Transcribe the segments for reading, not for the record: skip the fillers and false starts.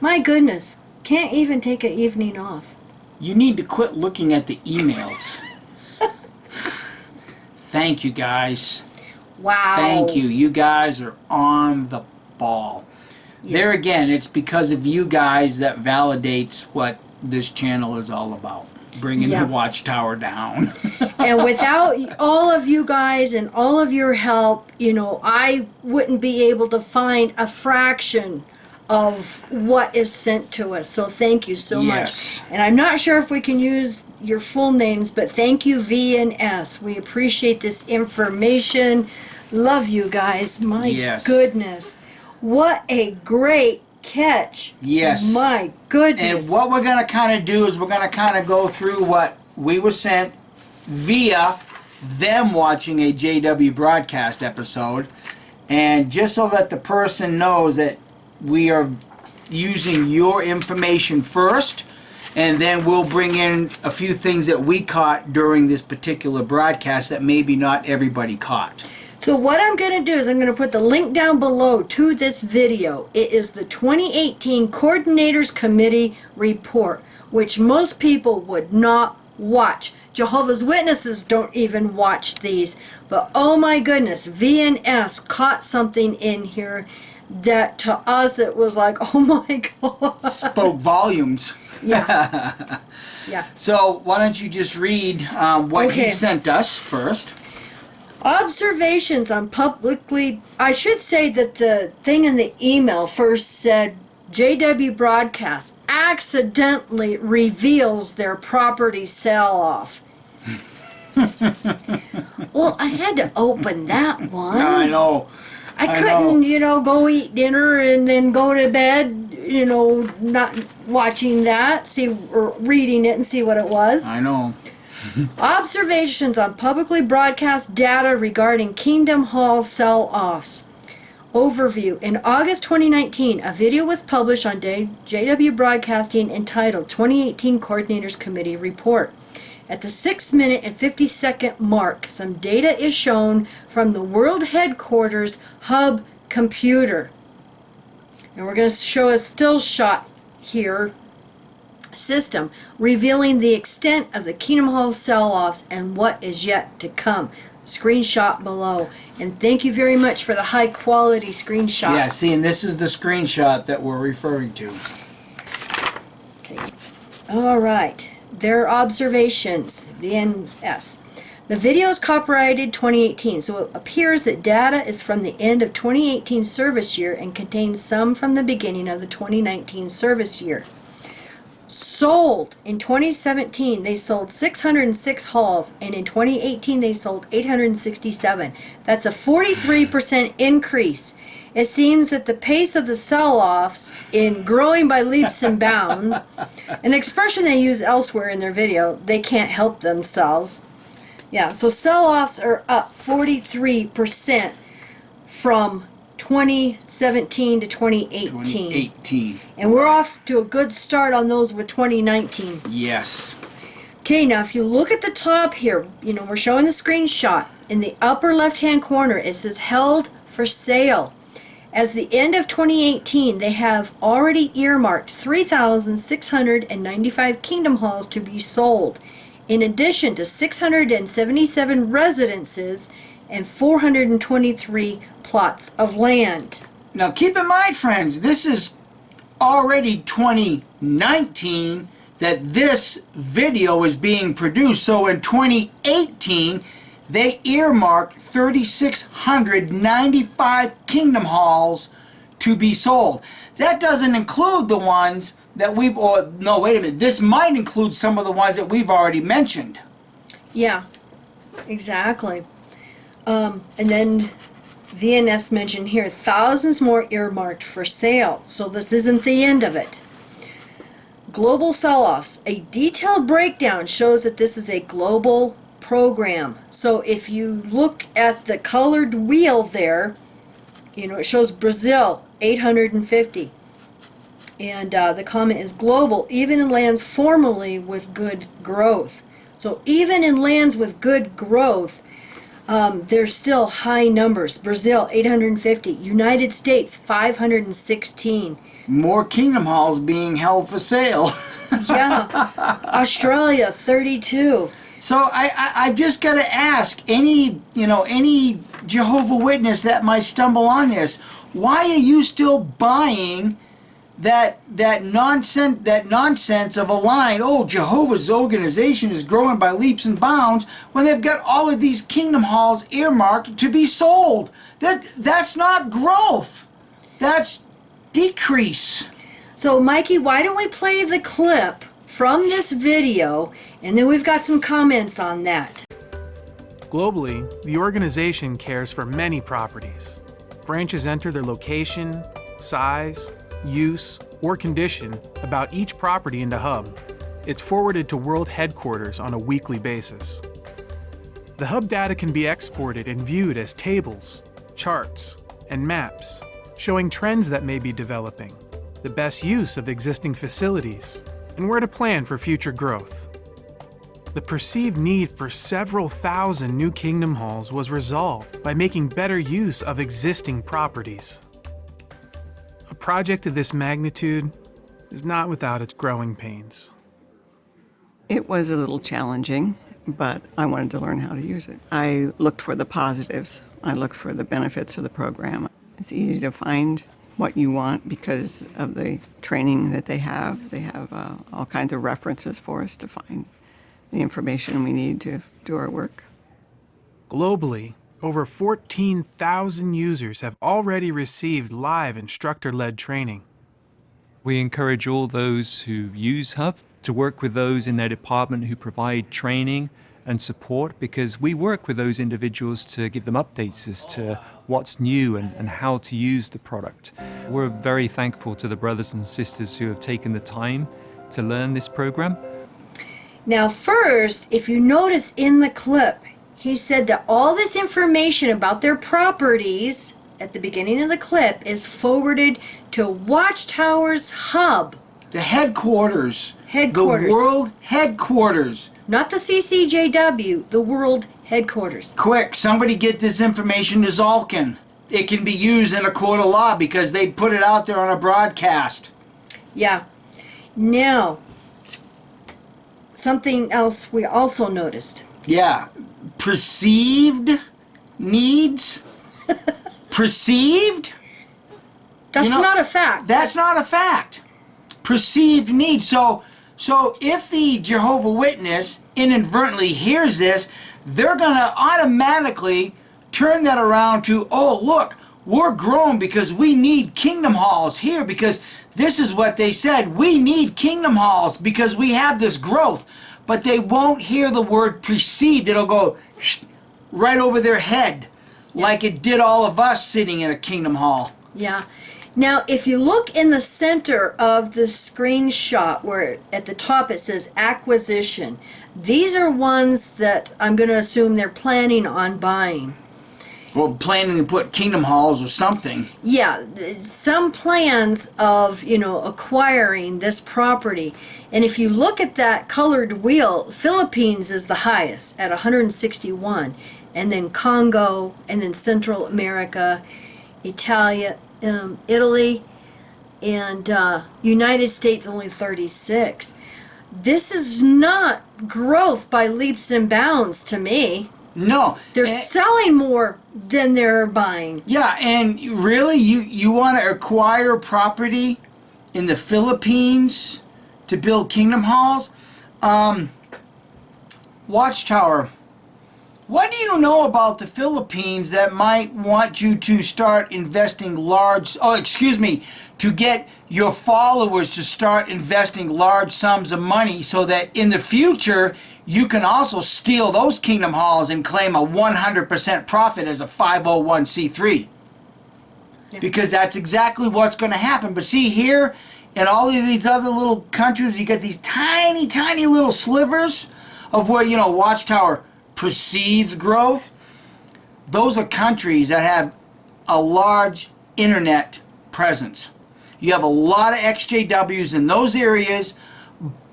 My goodness. Can't even take an evening off. You need to quit looking at the emails. Thank you, guys. Wow. Thank you. You guys are on the ball. Yes. There again, it's because of you guys that validates what this channel is all about. Bringing the Watchtower down. And without all of you guys and all of your help, I wouldn't be able to find a fraction of what is sent to us. So thank you so Yes. much. And I'm not sure if we can use your full names, but thank you, V and S. We appreciate this information. Love you guys. My goodness. What a great catch. Yes. My goodness. And what we're going to kind of do is we're going to kind of go through what we were sent via them watching a JW broadcast episode. And just so that the person knows that we are using your information first, and then we'll bring in a few things that we caught during this particular broadcast that maybe not everybody caught. So what I'm going to do is I'm going to put the link down below to this video. It is the 2018 Coordinators Committee report, which most people would not watch. Jehovah's Witnesses don't even watch these. But oh my goodness, V&S caught something in here that to us it was like, oh my God. Spoke volumes. Yeah. Yeah. So why don't you just read what he sent us first. Observations on publicly... I should say that the thing in the email first said JW Broadcast accidentally reveals their property sell-off. Well, I had to open that one. I know. I couldn't, go eat dinner and then go to bed, not watching that, or reading it and see what it was. I know. Observations on publicly broadcast data regarding Kingdom Hall sell-offs. Overview. In August 2019, a video was published on JW Broadcasting entitled 2018 Coordinators Committee Report. At the 6-minute and 50-second mark, some data is shown from the World Headquarters Hub computer. And we're going to show a still shot here system revealing the extent of the Kingdom Hall sell-offs and what is yet to come. Screenshot below. And thank you very much for the high quality screenshot. Yeah, see, and this is the screenshot that we're referring to. Okay. All right. Their observations, VNS. The video is copyrighted 2018, so it appears that data is from the end of 2018 service year and contains some from the beginning of the 2019 service year. Sold in 2017, they sold 606 halls, and in 2018 they sold 867. That's a 43% increase. It seems that the pace of the sell-offs in growing by leaps and bounds, an expression they use elsewhere in their video, they can't help themselves. Yeah, so sell-offs are up 43% from 2017 to 2018. And we're off to a good start on those with 2019. Yes. Okay, now if you look at the top here, we're showing the screenshot. In the upper left-hand corner, it says held for sale. As the end of 2018, they have already earmarked 3,695 Kingdom Halls to be sold, in addition to 677 residences and 423 plots of land. Now keep in mind, friends, this is already 2019 that this video is being produced. So in 2018, they earmarked 3,695 Kingdom Halls to be sold. That doesn't include the ones that we've... no, wait a minute. This might include some of the ones that we've already mentioned. Yeah, exactly. And then VNS mentioned here, thousands more earmarked for sale. So this isn't the end of it. Global sell-offs. A detailed breakdown shows that this is a global program. So if you look at the colored wheel there, it shows Brazil, 850. And the comment is global, even in lands formerly with good growth. So even in lands with good growth, There's still high numbers. Brazil, 850. United States, 516. More Kingdom Halls being held for sale. Yeah. Australia, 32. So I've just got to ask any Jehovah Witness that might stumble on this, why are you still buying that nonsense of a line? Oh, Jehovah's organization is growing by leaps and bounds when they've got all of these Kingdom Halls earmarked to be sold. That's not growth. That's decrease. So, Mikey, why don't we play the clip from this video, and then we've got some comments on that. Globally, the organization cares for many properties. Branches enter their location, size, use, or condition about each property into Hub. It's forwarded to World Headquarters on a weekly basis. The Hub data can be exported and viewed as tables, charts, and maps, showing trends that may be developing, the best use of existing facilities, and where to plan for future growth. The perceived need for several thousand new Kingdom Halls was resolved by making better use of existing properties. A project of this magnitude is not without its growing pains. It was a little challenging, but I wanted to learn how to use it. I looked for the positives. I looked for the benefits of the program. It's easy to find what you want because of the training that they have. They have all kinds of references for us to find the information we need to do our work. Globally, over 14,000 users have already received live instructor-led training. We encourage all those who use Hub to work with those in their department who provide training and support, because we work with those individuals to give them updates as to what's new and how to use the product. We're very thankful to the brothers and sisters who have taken the time to learn this program. Now, first, if you notice in the clip, he said that all this information about their properties at the beginning of the clip is forwarded to Watchtower's Hub. The headquarters. Headquarters. The world headquarters. Not the CCJW, the world headquarters. Quick, somebody get this information to Zalkin. It can be used in a court of law because they put it out there on a broadcast. Yeah. Now, something else we also noticed. Yeah. Perceived needs? Perceived? That's not a fact. That's not a fact. Perceived needs. So if the Jehovah Witness inadvertently hears this, they're going to automatically turn that around to, oh, look, we're grown because we need Kingdom Halls here, because this is what they said. We need Kingdom Halls because we have this growth. But they won't hear the word perceived. It'll go right over their head, like it did all of us sitting in a Kingdom Hall. Yeah. Now, if you look in the center of the screenshot where at the top it says acquisition, these are ones that I'm going to assume they're planning on buying. Well, planning to put Kingdom Halls or something. Yeah, some plans of, acquiring this property. And if you look at that colored wheel, Philippines is the highest at 161. And then Congo, and then Central America, Italy, and United States only 36. This is not growth by leaps and bounds to me. No. They're selling more than they're buying. Yeah, and really, you want to acquire property in the Philippines to build Kingdom Halls? Watchtower. What do you know about the Philippines that might want you to start investing to get your followers to start investing large sums of money so that in the future you can also steal those Kingdom Halls and claim a 100% profit as a 501c3? Yeah. Because that's exactly what's going to happen. But see, here in all of these other little countries, you get these tiny, tiny little slivers of where, Watchtower perceives growth. Those are countries that have a large internet presence. You have a lot of XJWs in those areas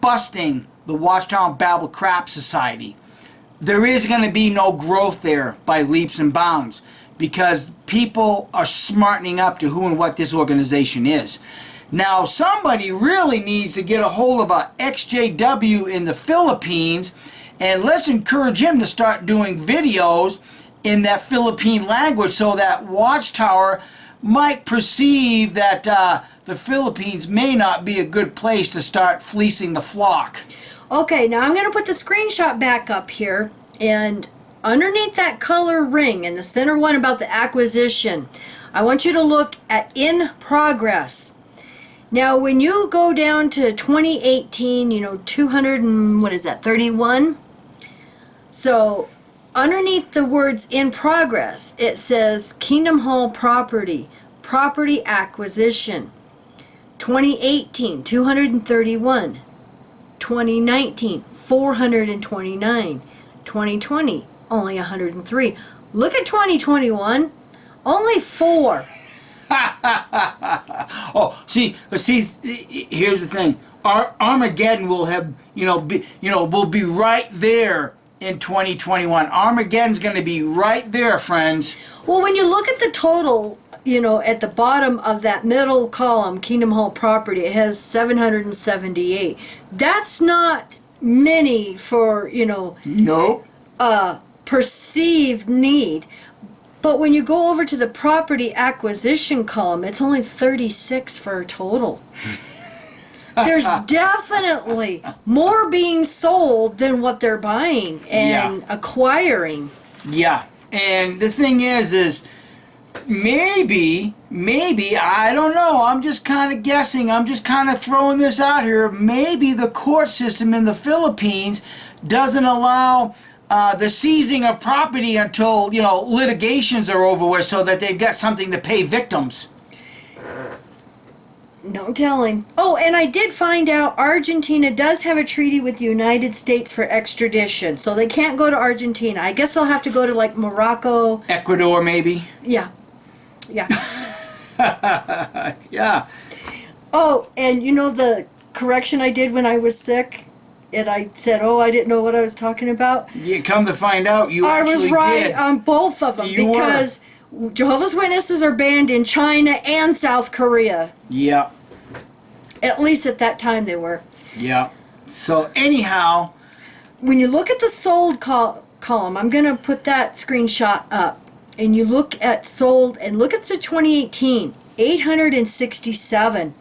busting the Watchtower Babel Crap Society. there is going to be no growth there by leaps and bounds because people are smartening up to who and what this organization is. Now, somebody really needs to get a hold of a XJW in the Philippines, and let's encourage him to start doing videos in that Philippine language so that Watchtower might perceive that the Philippines may not be a good place to start fleecing the flock. Okay, now I'm going to put the screenshot back up here, and underneath that color ring in the center one about the acquisition, I want you to look at in progress. Now, when you go down to 2018, 200 and what is that, 31? So, underneath the words in progress, it says Kingdom Hall property acquisition. 2018, 231. 2019, 429. 2020, only 103. Look at 2021, only 4. Oh, see, here's the thing. Our Armageddon will have, will be right there in 2021. Armageddon's going to be right there, friends. Well, when you look at the total, at the bottom of that middle column, Kingdom Hall property, it has 778. That's not many for, Nope. perceived need. But when you go over to the property acquisition column, it's only 36 for a total. There's definitely more being sold than what they're buying and acquiring. Yeah. And the thing is maybe, I don't know, I'm just kind of guessing, I'm just kind of throwing this out here, maybe the court system in the Philippines doesn't allow the seizing of property until, litigations are over with so that they've got something to pay victims. No telling. Oh, and I did find out Argentina does have a treaty with the United States for extradition, so they can't go to Argentina. I guess they'll have to go to, like, Morocco. Ecuador, maybe? Yeah. Yeah. Yeah. Oh, and the correction I did when I was sick? And I said, I didn't know what I was talking about. You come to find out, you I actually was right did. on both of them You because Jehovah's Witnesses are banned in China and South Korea. Yeah. At least at that time they were. Yeah. So anyhow, When you look at the sold column, I'm going to put that screenshot up. And you look at sold and look at the 2018, 867.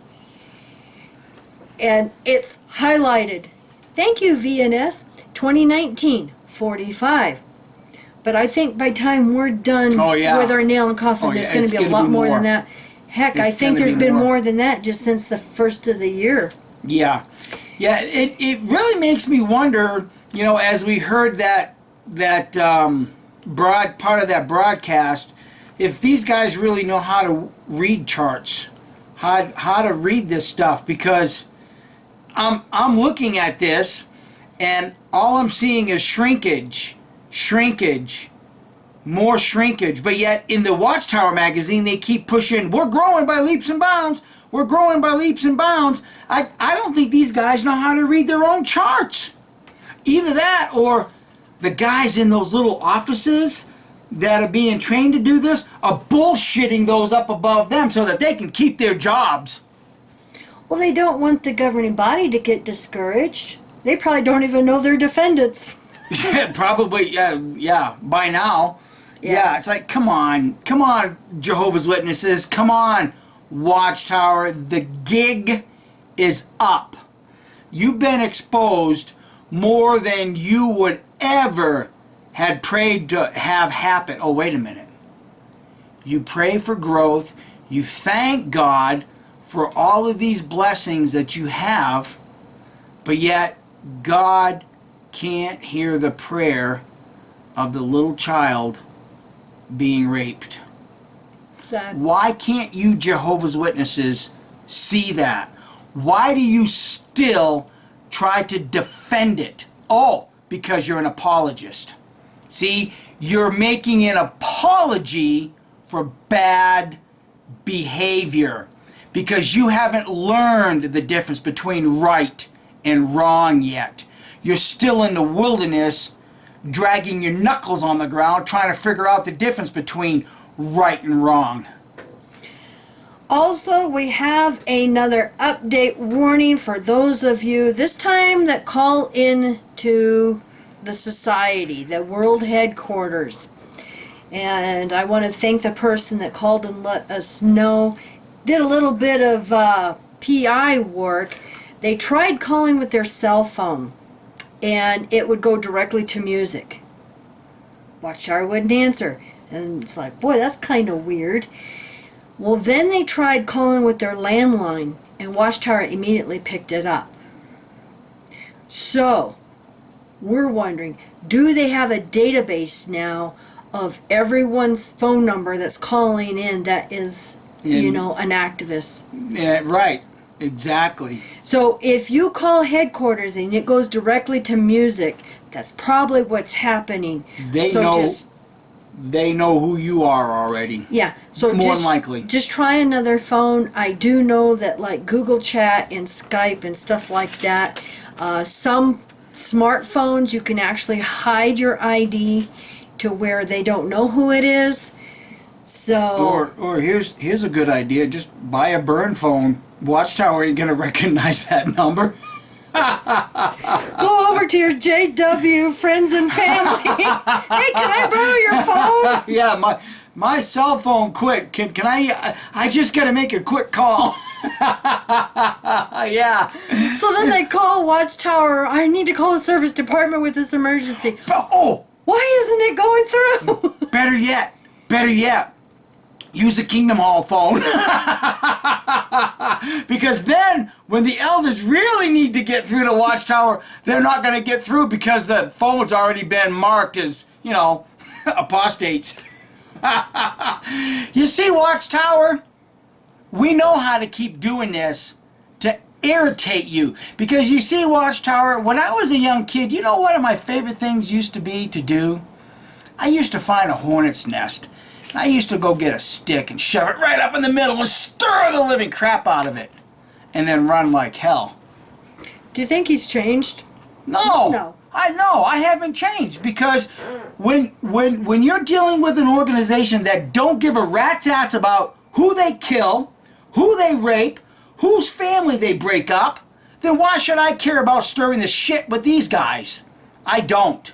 And it's highlighted. Thank you, VNS. 2019, 45. But I think by time we're done with our nail and coffin, there's going to be a lot more than that. Heck, I think there's been more than that just since the first of the year. Yeah. Yeah, it really makes me wonder, as we heard that part of that broadcast, if these guys really know how to read charts, how to read this stuff, because I'm looking at this and all I'm seeing is shrinkage, more shrinkage. But yet in the Watchtower magazine they keep pushing, we're growing by leaps and bounds. We're growing by leaps and bounds. I don't think these guys know how to read their own charts. Either that or the guys in those little offices that are being trained to do this are bullshitting those up above them so that they can keep their jobs. Well, they don't want the governing body to get discouraged. They probably don't even know their defendants. Probably, yeah, by now. Yeah, it's like, come on, Jehovah's Witnesses, come on, Watchtower, the gig is up. You've been exposed more than you would ever had prayed to have happen. Oh, wait a minute. You pray for growth, you thank God for all of these blessings that you have, but yet God can't hear the prayer of the little child being raped. Sad. Why can't you Jehovah's Witnesses see that? Why do you still try to defend it? Oh, because you're an apologist. See, you're making an apology for bad behavior because you haven't learned the difference between right and wrong yet. You're still in the wilderness dragging your knuckles on the ground trying to figure out the difference between right and wrong. Also, we have another update warning for those of you this time that call in to the society, the world headquarters. And I want to thank the person that called and let us know. Did a little bit of PI work. They tried calling with their cell phone, and it would go directly to music. Watchtower wouldn't answer. And it's like, boy, that's kind of weird. Well, then they tried calling with their landline, and Watchtower immediately picked it up. So, we're wondering, do they have a database now of everyone's phone number that's calling in that is, an activist? Yeah, right. Exactly. So, if you call headquarters and it goes directly to music, that's probably what's happening. They know who you are already. Yeah, so more than likely. Just try another phone. I do know that like Google Chat and Skype and stuff like that, some smartphones you can actually hide your ID to where they don't know who it is. So or here's a good idea. Just buy a burn phone. Watchtower ain't gonna recognize that number. go over to your JW friends and family. Hey, can I borrow your phone? Yeah, my cell phone quit. Can I just gotta make a quick call. Yeah. So then they call Watchtower. I need to call the service department with this emergency. Oh! Why isn't it going through? Better yet. Use a Kingdom Hall phone. Because then, when the elders really need to get through to Watchtower, they're not going to get through because the phone's already been marked as, apostates. You see, Watchtower, we know how to keep doing this to irritate you. Because you see, Watchtower, when I was a young kid, you know what one of my favorite things used to be to do? I used to find a hornet's nest. I used to go get a stick and shove it right up in the middle and stir the living crap out of it. And then run like hell. Do you think he's changed? No. I haven't changed. Because when you're dealing with an organization that don't give a rat's ass about who they kill, who they rape, whose family they break up, then why should I care about stirring the shit with these guys? I don't.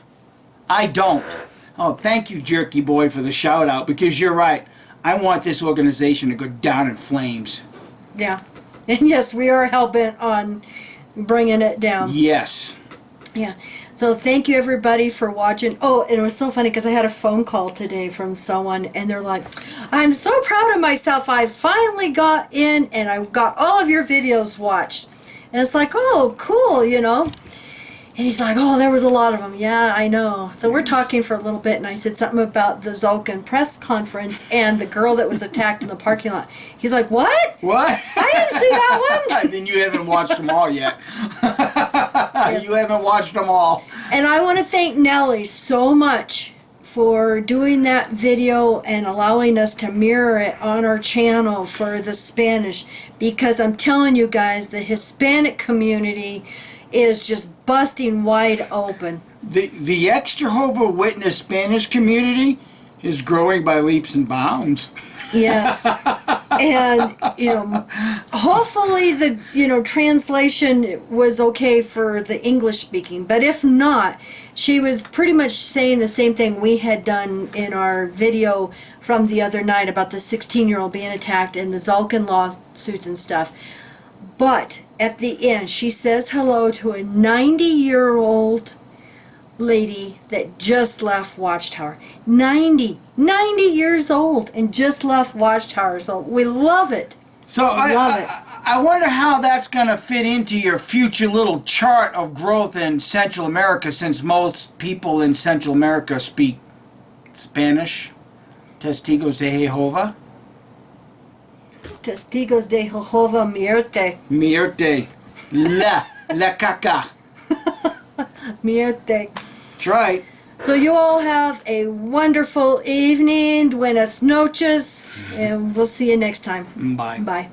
Oh, thank you, Jerky Boy, for the shout out, because you're right. I want this organization to go down in flames. Yeah. And yes, we are hell-bent on bringing it down. Yes. Yeah. So thank you, everybody, for watching. Oh, and it was so funny because I had a phone call today from someone, and they're like, I'm so proud of myself. I finally got in, and I got all of your videos watched. And it's like, oh, cool, And he's like, oh, there was a lot of them. Yeah, I know. So we're talking for a little bit, and I said something about the Zulkin press conference and the girl that was attacked in the parking lot. He's like, what? What? I didn't see that one. Then you haven't watched them all yet. Yes. You haven't watched them all. And I want to thank Nellie so much for doing that video and allowing us to mirror it on our channel for the Spanish, because I'm telling you guys, the Hispanic community is just busting wide open. The ex-Jehovah's Witness Spanish community is growing by leaps and bounds. Yes. And, hopefully the, translation was okay for the English speaking. But if not, she was pretty much saying the same thing we had done in our video from the other night about the 16-year-old being attacked and the Zulkin lawsuits and stuff. But at the end, she says hello to a 90-year-old lady that just left Watchtower. 90 years old and just left Watchtower. So we love it. So I wonder how that's going to fit into your future little chart of growth in Central America, since most people in Central America speak Spanish. Testigos de Jehovah. Testigos de Jehovah Mierte. Mierte. La caca. Mierte. That's right. So you all have a wonderful evening. Buenas noches. And we'll see you next time. Bye. Bye.